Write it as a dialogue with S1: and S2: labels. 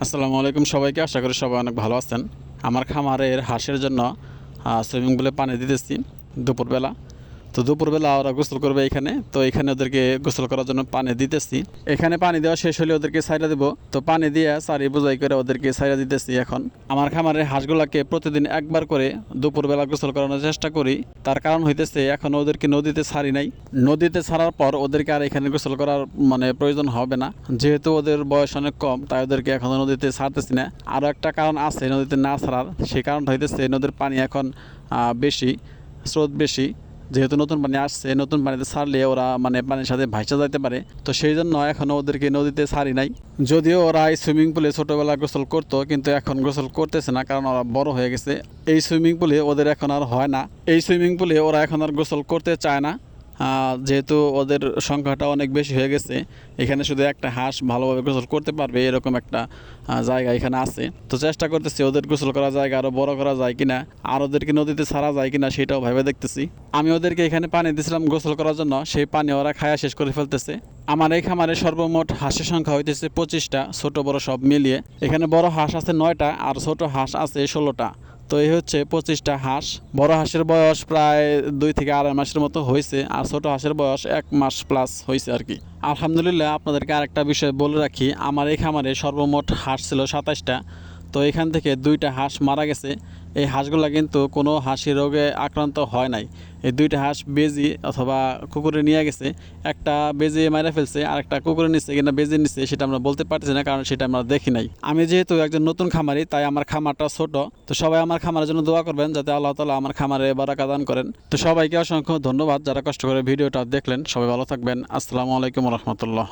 S1: আসসালামু আলাইকুম সবাইকে। আশা করি সবাই অনেক ভালো আছেন। আমার খামারের হাঁসের জন্য সুইমিং পুলে পানি দিতেছি দুপুরবেলা। তো দুপুরবেলা ওরা গোসল করবে এখানে, তো এখানে ওদেরকে গোসল করার জন্য পানি দিতেছি। এখানে পানি দেওয়া শেষ হলে ওদেরকে সাইরা দেবো, তো পানি দিয়ে সারি বোঝাই করে ওদেরকে সাইরা দিতেছি। এখন আমার খামারের হাঁসগুলাকে প্রতিদিন একবার করে দুপুরবেলা গোসল করানোর চেষ্টা করি। তার কারণ হইতেছে এখন ওদেরকে নদীতে ছাড়ি নাই। নদীতে ছাড়ার পর ওদেরকে আর এখানে গোসল করার প্রয়োজন হবে না, যেহেতু ওদের বয়স অনেক কম, তাই ওদেরকে এখন নদীতে ছাড়তেছি না। আরও একটা কারণ আছে নদীতে না ছাড়ার, সেই কারণটা হইতেছে নদীর পানি এখন বেশি, স্রোত বেশি। যেহেতু নতুন পানি আসছে, নতুন পানিতে ছাড়লে ওরা পানির সাথে ভাইসা যাইতে পারে, তো সেই জন্য এখনও ওদেরকে নদীতে ছাড়ি নাই। যদিও ওরা এই সুইমিং পুলে ছোটোবেলায় গোসল করতো, কিন্তু এখন গোসল করতেছে না, কারণ ওরা বড় হয়ে গেছে। এই সুইমিং পুলে ওদের এখন আর হয় না, এই সুইমিং পুলে ওরা এখন আর গোসল করতে চায় না, যেহেতু ওদের সংখ্যাটা অনেক বেশি হয়ে গেছে। এখানে শুধু একটা হাঁস ভালোভাবে গোসল করতে পারবে এরকম একটা জায়গা এখানে আছে। তো চেষ্টা করতেছি ওদের গোসল করা জায়গা আরও বড় করা যায় কিনা, আর ওদেরকে নদীতে ছাড়া যায় কিনা সেটাও ভেবে দেখতেছি। আমি ওদেরকে এখানে পানি দিয়েছিলাম গোসল করার জন্য, সেই পানি ওরা খায়া শেষ করে ফেলতেছে। আমার এই খামারে সর্বমোট হাঁসের সংখ্যা হইতেছে 25টা, ছোট বড় সব মিলিয়ে। এখানে বড় হাঁস আছে 9টা আর ছোট হাঁস আছে 16টা। তো এই হচ্ছে 25টা হাঁস। বড় হাঁসের বয়স প্রায় 2 থেকে 2.5 মাসের মতো হয়েছে, আর ছোট হাঁসের বয়স 1 মাস প্লাস হয়েছে আর কি। আলহামদুলিল্লাহ। আপনাদেরকে আরেকটা বিষয় বলে রাখি, আমার এই খামারে সর্বমোট হাঁস ছিল 27টা। তো এখান থেকে 2টা হাঁস মারা গেছে। এই হাঁসগুলা কিন্তু কোনো হাসি রোগে আক্রান্ত হয় নাই। এই 2টা হাঁস বেজি অথবা কুকুরে নিয়ে গেছে। একটা বেজি মারা ফেলছে, আর একটা কুকুরে নিচ্ছে কিনা বেজি নিচ্ছে সেটা আমরা বলতে পারতেছি না, কারণ সেটা আমরা দেখি নাই। আমি যেহেতু একজন নতুন খামারি, তাই আমার খামারটা ছোট। তো সবাই আমার খামারের জন্য দোয়া করবেন, যাতে আল্লাহ তাআলা আমার খামারে বারাকা দান করেন। তো সবাইকে অসংখ্য ধন্যবাদ যারা কষ্ট করে ভিডিওটা দেখলেন। সবাই ভালো থাকবেন। আসসালামু আলাইকুম রহমতুল্লাহ।